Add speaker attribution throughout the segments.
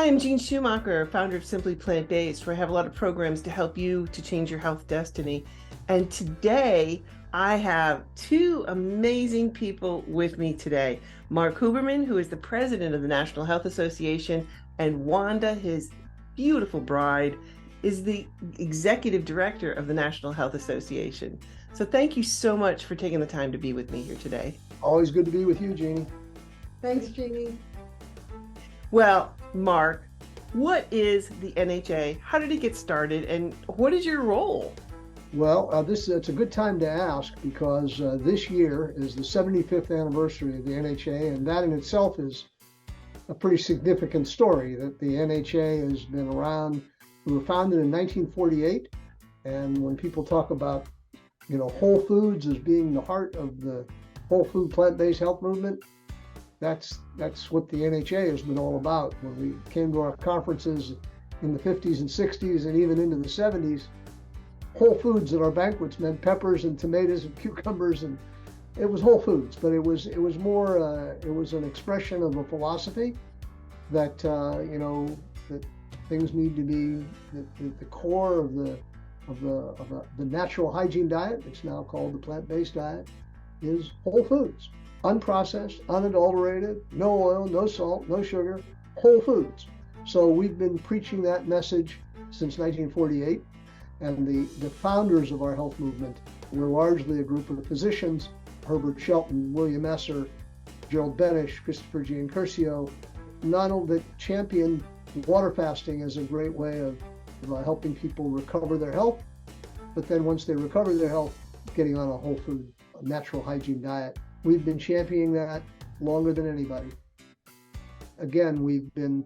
Speaker 1: Hi, I'm Jean Schumacher, founder of Simply Plant Based, where I have a lot of programs to help you to change your health destiny. And today I have two amazing people with me today. Mark Huberman, who is the president of the National Health Association, and Wanda, his beautiful bride, is the executive director of the National Health Association. So thank you so much for taking the time to be with me here today.
Speaker 2: Always good to be with you, Jeannie.
Speaker 3: Thanks, Jeannie.
Speaker 1: Well, Mark, what is the NHA? How did it get started, and what is your role?
Speaker 2: Well, it's a good time to ask because this year is the 75th anniversary of the NHA, and that in itself is a pretty significant story that the NHA has been around. We were founded in 1948, and when people talk about, Whole Foods as being the heart of the whole food plant-based health movement, that's what the NHA has been all about. When we came to our conferences in the 50s and 60s and even into the 70s, Whole Foods at our banquets meant peppers and tomatoes and cucumbers, and it was Whole Foods. But it was more it was an expression of a philosophy that that things need to be the core of the natural hygiene diet. It's now called the plant-based diet. Is Whole Foods. Unprocessed, unadulterated, no oil, no salt, no sugar, Whole Foods. So we've been preaching that message since 1948, and the founders of our health movement were largely a group of physicians: Herbert Shelton, William Esser, Gerald Benish, Christopher Giancurcio, not only that championed water fasting as a great way of helping people recover their health, but then once they recover their health, getting on a whole food, a natural hygiene diet. We've been championing that longer than anybody. Again, we've been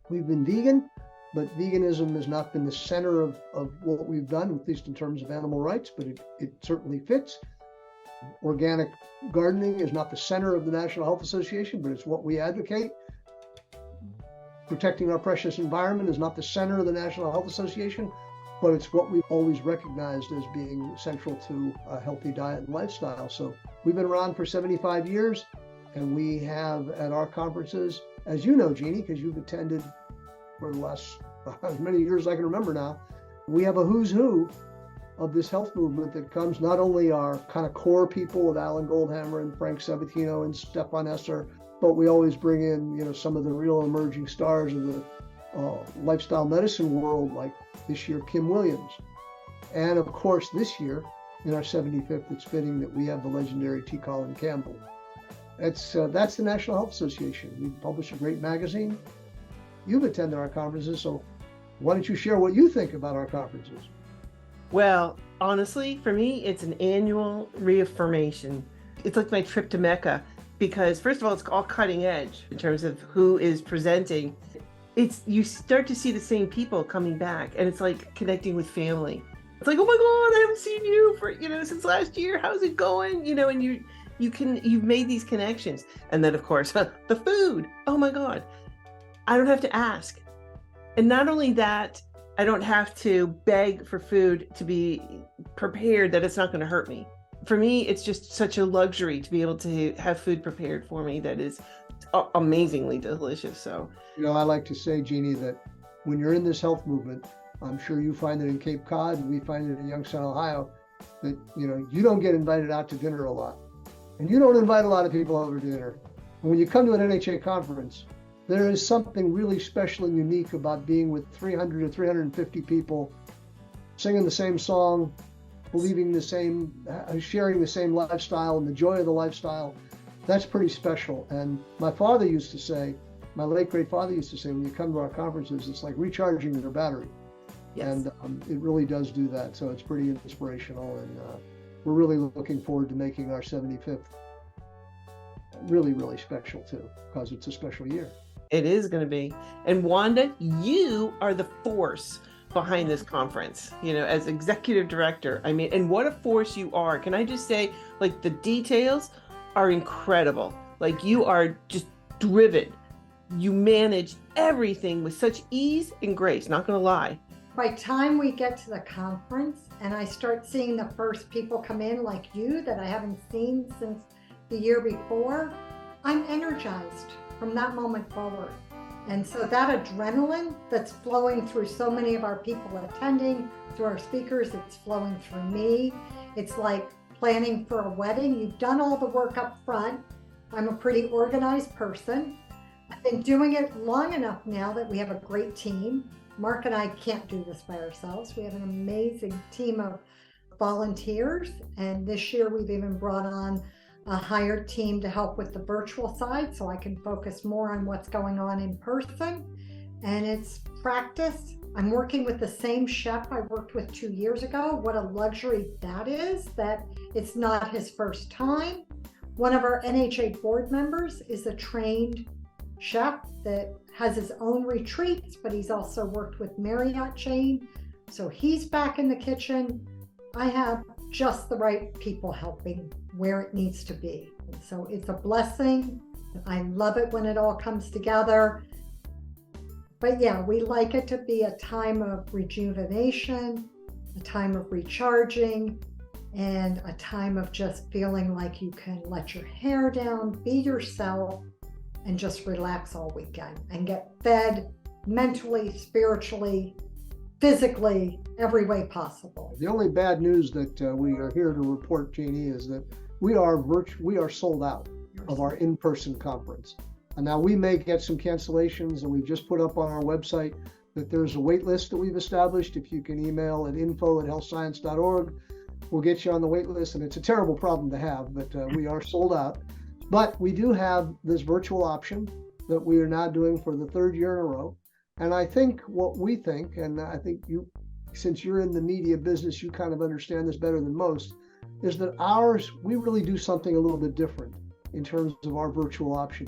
Speaker 2: vegan, but veganism has not been the center of what we've done, at least in terms of animal rights, but it certainly fits. Organic gardening is not the center of the National Health Association, but it's what we advocate. Protecting our precious environment is not the center of the National Health Association, but it's what we've always recognized as being central to a healthy diet and lifestyle. So we've been around for 75 years, and we have at our conferences, as you know, Jeannie, because you've attended for the last as many years as I can remember now, we have a who's who of this health movement that comes not only our kind of core people of Alan Goldhammer and Frank Sabatino and Stefan Esser, but we always bring in, some of the real emerging stars of the lifestyle medicine world, like this year, Kim Williams. And of course, this year, in our 75th, it's fitting that we have the legendary T. Colin Campbell. That's the National Health Association. We publish a great magazine. You've attended our conferences, so why don't you share what you think about our conferences?
Speaker 1: Well, honestly, for me, it's an annual reaffirmation. It's like my trip to Mecca, because first of all, it's all cutting edge in terms of who is presenting. You start to see the same people coming back, and it's like connecting with family. It's like, oh my God, I haven't seen you for, since last year. How's it going? And you've made these connections. And then of course, the food. Oh my God. I don't have to ask. And not only that, I don't have to beg for food to be prepared that it's not going to hurt me. For me, it's just such a luxury to be able to have food prepared for me that is amazingly delicious. So,
Speaker 2: I like to say, Jeannie, that when you're in this health movement, I'm sure you find it in Cape Cod, we find it in Youngstown, Ohio, that, you don't get invited out to dinner a lot. And you don't invite a lot of people over to dinner. And when you come to an NHA conference, there is something really special and unique about being with 300 to 350 people, singing the same song, believing the same, sharing the same lifestyle and the joy of the lifestyle. That's pretty special. And my father used to say, my late great father used to say, when you come to our conferences, it's like recharging your battery.
Speaker 1: yes.
Speaker 2: And it really does do that. So it's pretty inspirational. And we're really looking forward to making our 75th really, really special too, because it's a special year.
Speaker 1: It is going to be. And Wanda, you are the force behind this conference, as executive director. I mean, and what a force you are. Can I just say, like, the details are incredible. Like, you are just driven. You manage everything with such ease and grace, not going to lie.
Speaker 3: By the time we get to the conference and I start seeing the first people come in like you that I haven't seen since the year before, I'm energized from that moment forward. And so that adrenaline that's flowing through so many of our people attending, through our speakers, it's flowing through me. It's like planning for a wedding. You've done all the work up front. I'm a pretty organized person. I've been doing it long enough now that we have a great team. Mark and I can't do this by ourselves. We have an amazing team of volunteers. And this year we've even brought on a hired team to help with the virtual side so I can focus more on what's going on in person. And it's practice. I'm working with the same chef I worked with 2 years ago. What a luxury that is, that it's not his first time. One of our NHA board members is a trained chef that has his own retreats, but he's also worked with Marriott chain. So he's back in the kitchen. I have just the right people helping where it needs to be. And so it's a blessing. I love it when it all comes together. But yeah, we like it to be a time of rejuvenation, a time of recharging, and a time of just feeling like you can let your hair down, be yourself, and just relax all weekend and get fed mentally, spiritually, physically, every way possible.
Speaker 2: The only bad news that we are here to report, Jeannie, is that we are sold out of our in-person conference. And now we may get some cancellations, and we've just put up on our website that there's a wait list that we've established. If you can email at info@healthscience.org, we'll get you on the wait list. And it's a terrible problem to have, but we are sold out. But we do have this virtual option that we are now doing for the third year in a row. And I think what we think, and I think you, since you're in the media business, you kind of understand this better than most, is that we really do something a little bit different in terms of our virtual option.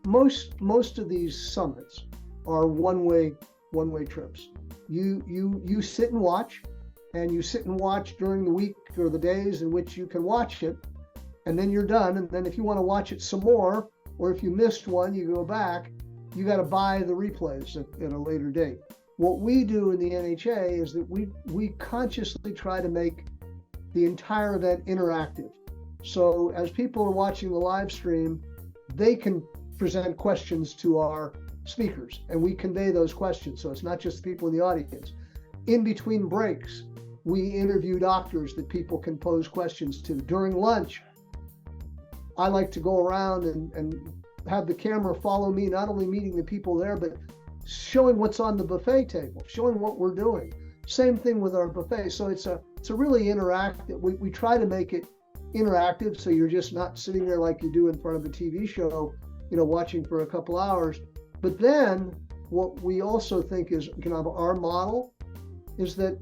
Speaker 2: Most of these summits are one-way trips. You sit and watch, and you sit and watch during the week or the days in which you can watch it, and then you're done. And then if you want to watch it some more, or if you missed one, you go back, you got to buy the replays at a later date. What we do in the NHA is that we consciously try to make the entire event interactive. So as people are watching the live stream, they can present questions to our speakers, and we convey those questions. So it's not just the people in the audience. In between breaks, we interview doctors that people can pose questions to. During lunch, I like to go around and have the camera follow me, not only meeting the people there, but showing what's on the buffet table, showing what we're doing. Same thing with our buffet. So it's a really interactive. We try to make it interactive, so you're just not sitting there like you do in front of a TV show, watching for a couple hours. But then what we also think is, our model is that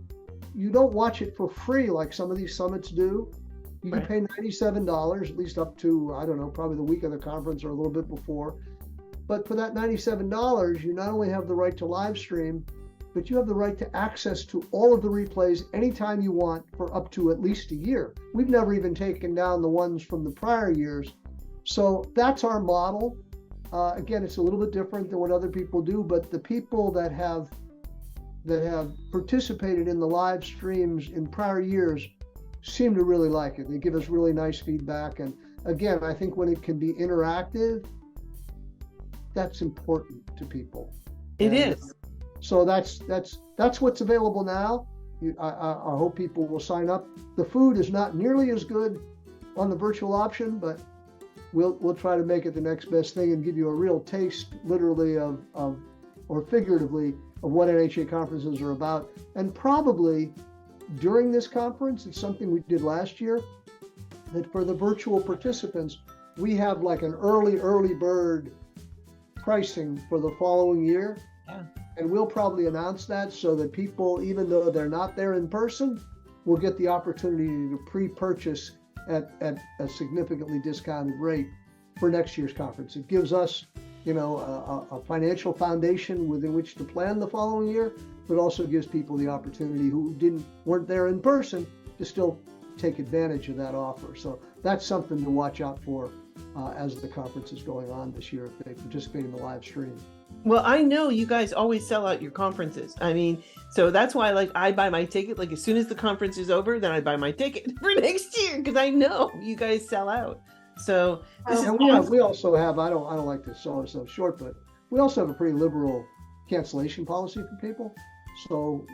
Speaker 2: you don't watch it for free like some of these summits do. You can pay $97, at least up to, I don't know, probably the week of the conference or a little bit before. But for that $97, you not only have the right to live stream, but you have the right to access to all of the replays anytime you want for up to at least a year. We've never even taken down the ones from the prior years. So that's our model. Again, it's a little bit different than what other people do, but the people that have participated in the live streams in prior years seem to really like it. They give us really nice feedback. And again, I think when it can be interactive, that's important to people.
Speaker 1: It is.
Speaker 2: So that's what's available now. I hope people will sign up. The food is not nearly as good on the virtual option, but we'll try to make it the next best thing and give you a real taste, literally or figuratively, of what NHA conferences are about. And probably during this conference, it's something we did last year, that for the virtual participants, we have like an early bird pricing for the following year.
Speaker 1: Yeah.
Speaker 2: And we'll probably announce that so that people, even though they're not there in person, will get the opportunity to pre-purchase at a significantly discounted rate for next year's conference. It gives us, a financial foundation within which to plan the following year, but also gives people the opportunity who weren't there in person to still take advantage of that offer. So that's something to watch out for as the conference is going on this year, if they participate in the live stream.
Speaker 1: Well, I know you guys always sell out your conferences. I mean, so that's why I buy my ticket. Like as soon as the conference is over, then I buy my ticket for next year, because I know you guys sell out. So this is
Speaker 2: we also have, I don't like to sell ourselves short, but We also have a pretty liberal cancellation policy for people. So,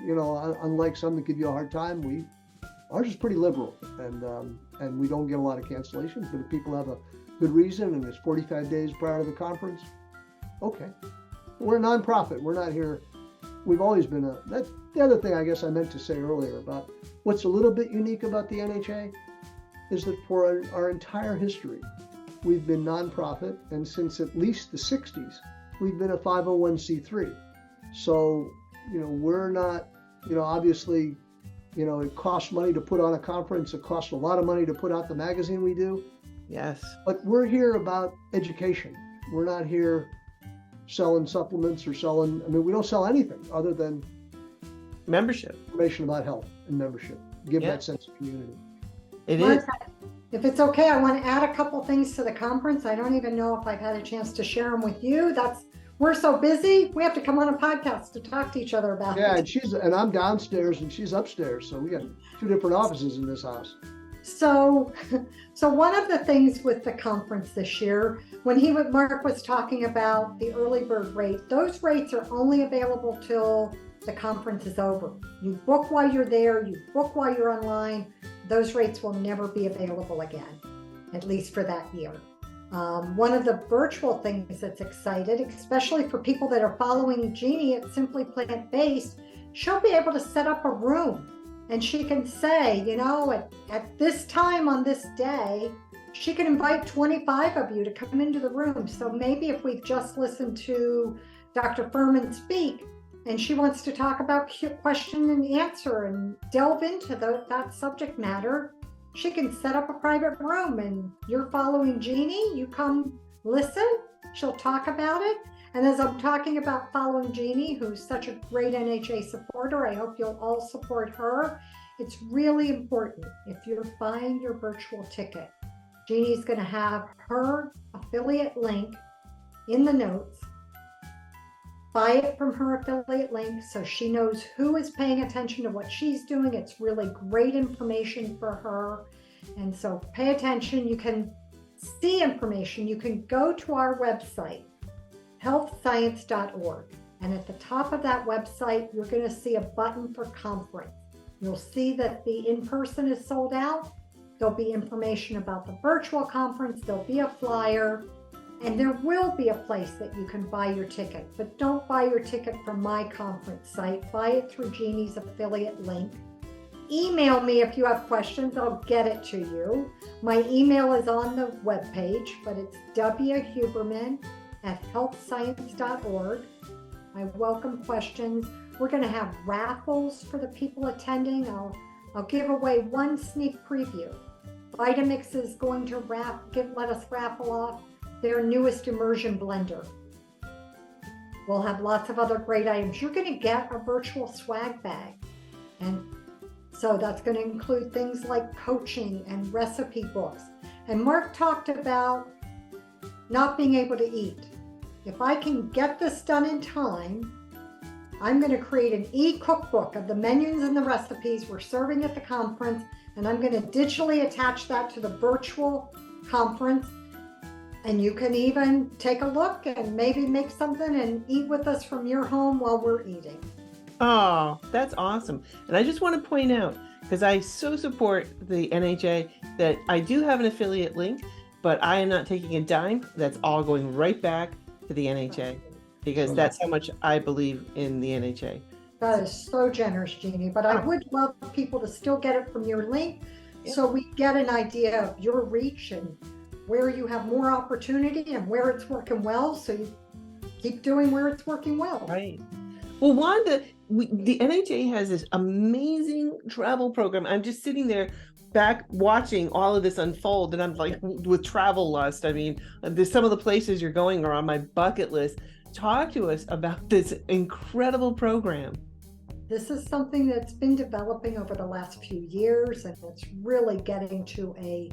Speaker 2: unlike some that give you a hard time, ours is pretty liberal, and we don't get a lot of cancellations. But if people have a good reason and it's 45 days prior to the conference, okay. We're a nonprofit. We're not here. We've always been that's the other thing I guess I meant to say earlier about what's a little bit unique about the NHA is that for our entire history, we've been nonprofit, and since at least the 60s, we've been a 501c3. So, we're not, obviously, it costs money to put on a conference. It costs a lot of money to put out the magazine we do.
Speaker 1: Yes.
Speaker 2: But we're here about education. We're not here selling supplements or we don't sell anything other than
Speaker 1: membership,
Speaker 2: information about health and membership. Give that sense of community.
Speaker 1: It is.
Speaker 3: If it's okay, I want to add a couple things to the conference. I don't even know if I've had a chance to share them with you. We're so busy. We have to come on a podcast to talk to each other about it.
Speaker 2: Yeah, and I'm downstairs and she's upstairs. So we got 2 different offices in this house.
Speaker 3: So one of the things with the conference this year, when Mark was talking about the early bird rate, those rates are only available till the conference is over. You book while you're there, you book while you're online. Those rates will never be available again, at least for that year. One of the virtual things that's excited, especially for people that are following Jeannie at Simply Plant Based, she'll be able to set up a room. And she can say, at this time on this day, she can invite 25 of you to come into the room. So maybe if we've just listened to Dr. Furman speak, and she wants to talk about question and answer and delve into that subject matter, she can set up a private room, and you're following Jeannie, you come listen, she'll talk about it. And as I'm talking about following Jeannie, who's such a great NHA supporter, I hope you'll all support her. It's really important if you're buying your virtual ticket. Jeannie's going to have her affiliate link in the notes. Buy it from her affiliate link so she knows who is paying attention to what she's doing. It's really great information for her. And so pay attention. You can see information. You can go to our website, healthscience.org. And at the top of that website, you're going to see a button for conference. You'll see that the in-person is sold out. There'll be information about the virtual conference. There'll be a flyer, and there will be a place that you can buy your ticket. But don't buy your ticket from my conference site. Buy it through Jeannie's affiliate link. Email me if you have questions. I'll get it to you. My email is on the webpage, but it's whuberman@healthscience.org. I welcome questions. We're going to have raffles for the people attending. I'll give away one sneak preview. Vitamix is going to let us raffle off their newest immersion blender. We'll have lots of other great items. You're going to get a virtual swag bag. And so that's going to include things like coaching and recipe books. And Mark talked about not being able to eat. If I can get this done in time, I'm going to create an e-cookbook of the menus and the recipes we're serving at the conference, and I'm going to digitally attach that to the virtual conference. And you can even take a look and maybe make something and eat with us from your home while we're eating.
Speaker 1: Oh, that's awesome. And I just want to point out, because I so support the NHA, that I do have an affiliate link, but I am not taking a dime. That's all going right back to the NHA, because that's how much I believe in the NHA.
Speaker 3: That is so generous, Jeannie. But I would love people to still get it from your link, so we get an idea of your reach and where you have more opportunity and where it's working well. So you keep doing where it's working well.
Speaker 1: Right. Well, Wanda, the NHA has this amazing travel program. I'm just sitting there back watching all of this unfold, and I'm like, with travel lust. I mean, there's some of the places you're going are on my bucket list. Talk to us about this incredible program.
Speaker 3: This is something that's been developing over the last few years, and it's really getting to a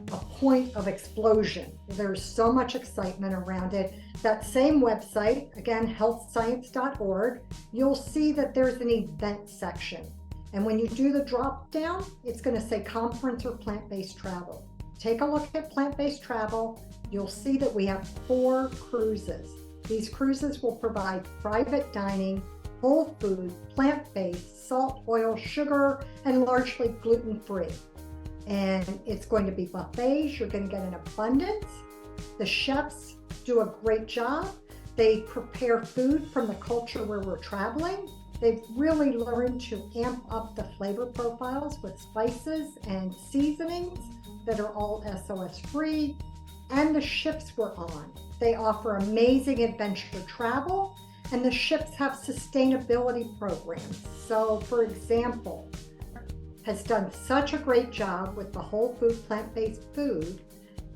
Speaker 3: point of explosion. There's so much excitement around it. That same website, again, healthscience.org, you'll see that there's an event section. And when you do the drop down, it's going to say conference or plant-based travel. Take a look at plant-based travel. You'll see that we have 4 cruises. These cruises will provide private dining, whole food, plant-based, salt, oil, sugar, and largely gluten-free. And it's going to be buffets. You're going to get an abundance. The chefs do a great job. They prepare food from the culture where we're traveling. They've really learned to amp up the flavor profiles with spices and seasonings that are all SOS free. And the ships we're on, they offer amazing adventure travel, and the ships have sustainability programs. So, for example, has done such a great job with the whole food, plant-based food.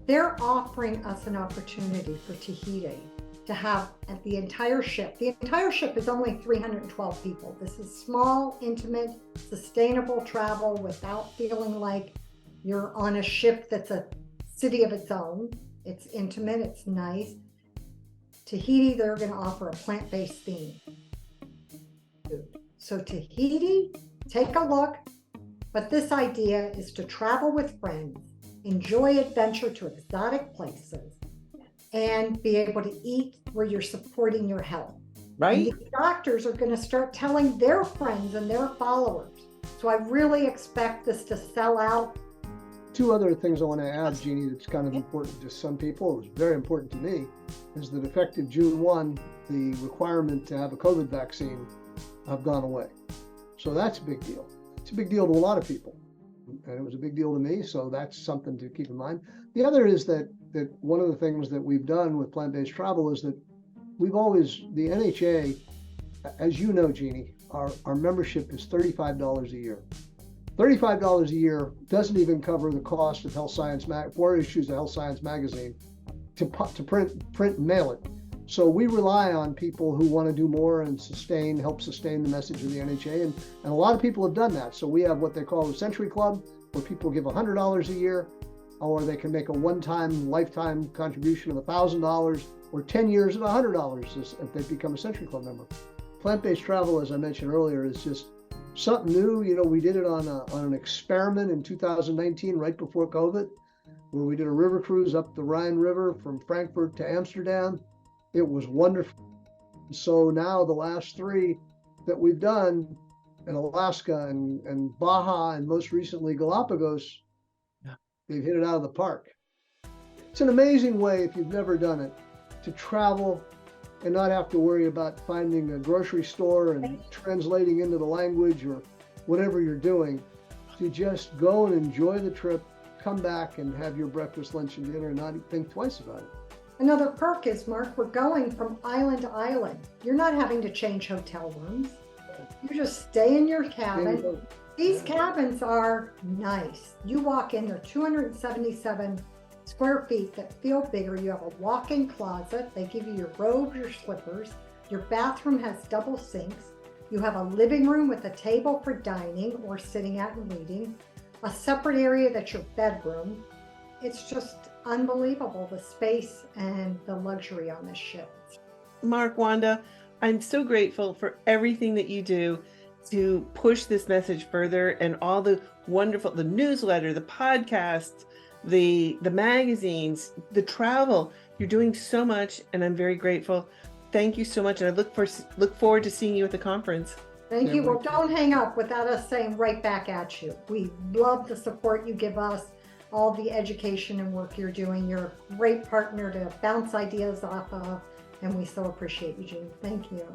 Speaker 3: They're offering us an opportunity for Tahiti to have at the entire ship. The entire ship is only 312 people. This is small, intimate, sustainable travel without feeling like you're on a ship that's a city of its own. It's intimate, it's nice. Tahiti, they're going to offer a plant-based theme. So Tahiti, take a look. But this idea is to travel with friends, enjoy adventure to exotic places, and be able to eat where you're supporting your health.
Speaker 1: Right?
Speaker 3: And these doctors are going to start telling their friends and their followers. So I really expect this to sell out.
Speaker 2: Two other things I want to add, Jeannie, that's kind of important to some people, it was very important to me, is that effective June 1, the requirement to have a COVID vaccine have gone away. So that's a big deal. It's a big deal to a lot of people, and it was a big deal to me, so that's something to keep in mind. The other is that one of the things that we've done with plant-based travel is that we've always, the NHA, as you know, Jeannie, our membership is $35 a year. $35 a year doesn't even cover the cost of Health Science, 4 issues of Health Science magazine to print and mail it. So we rely on people who want to do more and help sustain the message of the NHA, and a lot of people have done that. So we have what they call the Century Club, where people give $100 a year, or they can make a one-time lifetime contribution of $1,000, or 10 years at $100 if they become a Century Club member. Plant-based travel, as I mentioned earlier, is just something new. You know, we did it on an experiment in 2019, right before COVID, where we did a river cruise up the Rhine River from Frankfurt to Amsterdam. It was wonderful. So now the last 3 that we've done in Alaska and Baja, and most recently Galapagos, they've hit it out of the park. It's an amazing way, if you've never done it, to travel and not have to worry about finding a grocery store and translating into the language or whatever you're doing, to just go and enjoy the trip, come back and have your breakfast, lunch, and dinner and not think twice about it.
Speaker 3: Another perk is, Mark, we're going from island to island. You're not having to change hotel rooms. You just stay in your cabin. These cabins are nice. You walk in, they're 277 square feet that feel bigger. You have a walk-in closet. They give you your robe, your slippers. Your bathroom has double sinks. You have a living room with a table for dining or sitting at and reading. A separate area that's your bedroom. It's just unbelievable, the space and the luxury on this ship.
Speaker 1: Mark, Wanda, I'm so grateful for everything that you do to push this message further, and all the wonderful, the newsletter, the podcast, the magazines, the travel. You're doing so much, and I'm very grateful. Thank you so much, and I look forward to seeing you at the conference.
Speaker 3: Thank you. Well, don't hang up without us saying right back at you. We love the support you give us, all the education and work you're doing. You're a great partner to bounce ideas off of, and we so appreciate you, Jean. Thank you.